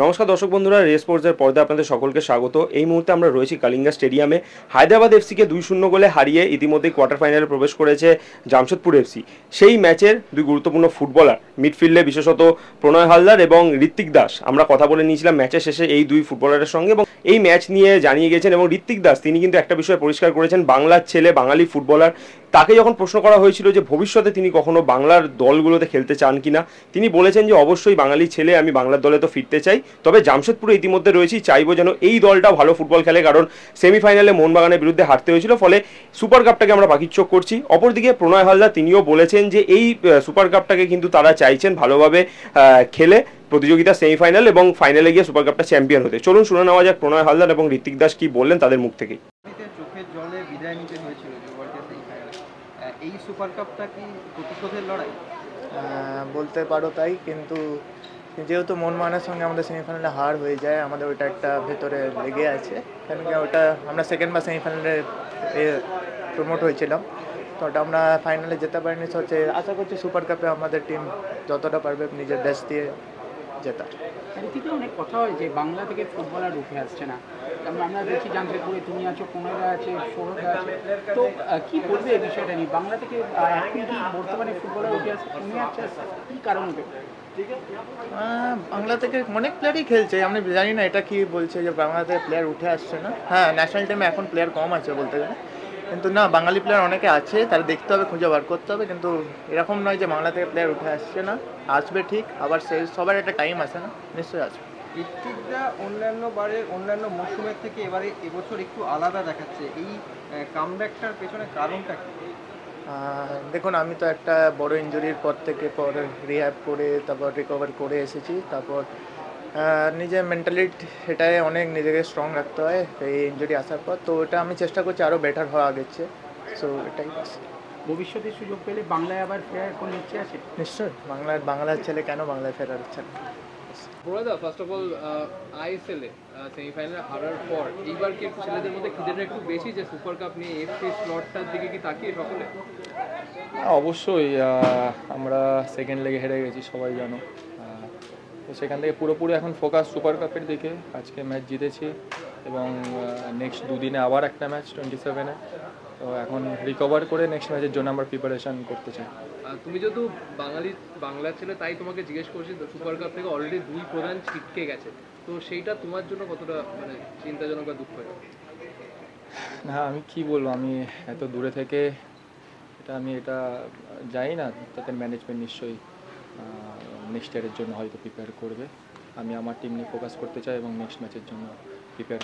নমস্কার দর্শক বন্ধুরা, রেস স্পোর্টসের পর্দায় আপনাদের সকলকে স্বাগত। এই মুহূর্তে আমরা রয়েছি কলিঙ্গা স্টেডিয়ামে। হায়দ্রাবাদ এফসিকে 2-0 গোলে হারিয়ে ইতিমধ্যেই কোয়ার্টার ফাইনালে প্রবেশ করেছে জামশেদপুর এফসি। সেই ম্যাচের দুই গুরুত্বপূর্ণ ফুটবলার মিডফিল্ডে বিশেষত প্রণয় হালদার এবং ঋত্বিক দাস, আমরা কথা বলে নিয়েছিলাম ম্যাচের শেষে এই দুই ফুটবলারের সঙ্গে এবং এই ম্যাচ নিয়ে জানিয়ে গেছেন। এবং ঋত্বিক দাস তিনি কিন্তু একটা বিষয় পরিষ্কার করেছেন, বাংলার ছেলে, বাঙালি ফুটবলার। তাকে যখন প্রশ্ন করা হয়েছিল যে ভবিষ্যতে তিনি কখনো বাংলার দলগুলোতে খেলতে চান কিনা, তিনি বলেছেন যে অবশ্যই বাঙালি ছেলে, আমি বাংলার দলে তো ফিরতে চাই, তবে জামশেদপুরে ইতিমধ্যে রয়েছি, চাইবো যেন এই দলটা ভালো ফুটবল খেলে, কারণ সেমিফাইনালে মোহনবাগানের বিরুদ্ধে হারতে হয়েছিল, ফলে সুপার কাপটাকে আমরা বাকির চোখ করছি। অপরদিকে প্রণয় হালদার তিনিও বলেছেন যে এই সুপার কাপটাকে কিন্তু তারা চাইছেন ভালোভাবে খেলে প্রতিযোগিতা সেমিফাইনাল এবং ফাইনালে গিয়ে সুপার কাপটা চ্যাম্পিয়ন হতে। চলুন শুনে নেওয়া যাক প্রণয় হালদার এবং ঋত্বিক দাস কি বললেন তাদের মুখ থেকেই। চোখের জলে বিদায় নিতে হয়েছিল এই সুপার কাপটা কি প্রতিশোধের লড়াই বলতে পারো তাই, কিন্তু যেহেতু মোহনবাগানের সঙ্গে আমাদের সেমিফাইনালে হার হয়ে যায়, আমাদের ওইটা একটা ভেতরে লেগে আছে, কেন কি ওটা আমরা সেকেন্ড বা সেমিফাইনালে প্রমোট হয়েছিলাম, তো ওটা আমরা ফাইনালে যেতে পারিনি। হচ্ছে আশা করছি সুপার কাপে আমাদের টিম যতটা পারবে নিজের বেস্ট দিয়ে জেতার। চারিদিকে অনেক কথা হয় যে বাংলা থেকে ফুটবলার উঠে আসছে না, আমরা দেখি জামশেদপুরে তুমি আছো, পুনেরা আছে, সৌরভা আছে, তো কি বলবে এই বিষয়টা নিয়ে? বাংলা থেকে এখন কি বর্তমানে ফুটবলার উঠে আসছে, কমে আসছে, কী কারণ হবে? বাংলা থেকে অনেক প্লেয়ারই খেলছে, আমি জানি না এটা কি বলছে যে বাংলা থেকে প্লেয়ার উঠে আসছে না। হ্যাঁ, ন্যাশনাল টিমে এখন প্লেয়ার কম আছে বলতে গেলে, কিন্তু না, বাঙালি প্লেয়ার অনেকে আছে, তারা দেখতে হবে, খুঁজে বার করতে হবে, কিন্তু এরকম নয় যে বাংলা থেকে প্লেয়ার উঠে আসছে না, আসবে ঠিক, আবার সবার একটা টাইম আছে না, নিশ্চয়ই আসবে। ঋত্বিকরা অন্যান্য মৌসুমের থেকে এবছর একটু আলাদা দেখাচ্ছে, এই কামব্যাকটার পেছনে কারণটা কি? দেখুন, আমি তো একটা বড় ইনজুরির পর থেকে রিহ্যাব করে তারপর রিকভার করে এসেছি, তারপর নিজের মেন্টালিটি এটাই অনেক নিজেকে স্ট্রং রাখতে হয় এই ইনজুরি আসার পর, তো ওটা আমি চেষ্টা করছি আরও বেটার হওয়া আগের চেয়ে। সো এটাই ভবিষ্যতে সুযোগ পেলে বাংলায় আবার ফেরার কোনো ইচ্ছে আছে? নিশ্চয়ই, বাংলার ছেলে কেন বাংলায় ফেরার ইচ্ছা না। প্রণয়দা, ফার্স্ট অফ অল আইএসএলে সেমিফাইনালে হারার পর এইবার কি ছেলেদের মধ্যে খিদেটা একটু বেশি যে সুপার কাপ নিয়ে এফসি স্লটটার দিকে কি তাকিয়ে সকলে? অবশ্যই, আমরা সেকেন্ড লেগে হেরে গেছি, সবাই জানো। তো সেখান থেকে পুরোপুরি এখন ফোকাস সুপার কাপের দিকে। আজকে ম্যাচ জিতেছি এবং নেক্সট দুদিনে আবার একটা ম্যাচ 27-এ, তো এখন রিকভার করে নেক্সট ম্যাচের জন্য আমরা প্রিপারেশান করতে চাই। তুমি যেহেতু বাংলার ছেলে, তাই তোমাকে জিজ্ঞেস করছি, সুপার কাপ থেকে অলরেডি দুই প্রধান ছিটকে গেছে, তো সেইটা তোমার জন্য কতটা মানে চিন্তাজনক বা দুঃখ? না, আমি কি বলবো, আমি এত দূরে থেকে আমি জানি না, তাতে ম্যানেজমেন্ট নিশ্চয়ই নেক্সট ইয়ারের জন্য হয়তো প্রিপেয়ার করবে। আমি আমার টিম নিয়ে ফোকাস করতে চাই এবং নেক্সট ম্যাচের জন্য প্রিপেয়ার।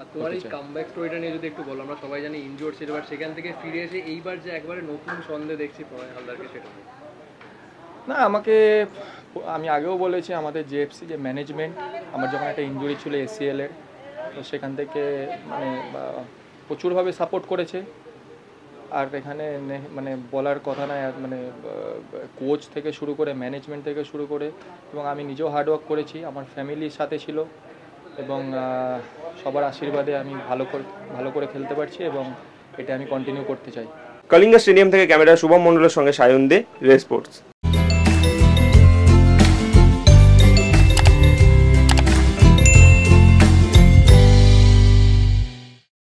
আর তোমার এই কামব্যাক স্টোরিটা নিয়ে যদি একটু বলো। আমরা সবাই জানি ইনজুর্ড ছিল, বাট সেখান থেকে ফিরে এসে এইবার যে একবারে নতুন সন্দেহ দেখছি প্রণয় হালদারকে, সেটা না, আমি আগেও বলেছি, আমাদের জেএফসি যে ম্যানেজমেন্ট, আমার যখন একটা ইনজুরি ছিল এসিএলের, তো সেখান থেকে মানে প্রচুরভাবে সাপোর্ট করেছে। আর এখানে মানে বলার কথা নয়, মানে কোচ থেকে শুরু করে ম্যানেজমেন্ট থেকে শুরু করে, এবং আমি নিজেও হার্ডওয়ার্ক করেছি, আমার ফ্যামিলির সাথে ছিল, এবং সবার আশীর্বাদে আমি ভালো করে খেলতে পারছি এবং এটা আমি কন্টিনিউ করতে চাই। কলিঙ্গা স্টেডিয়াম থেকে ক্যামেরা শুভম মণ্ডলের সঙ্গে সায়ন দে, রেস স্পোর্টস।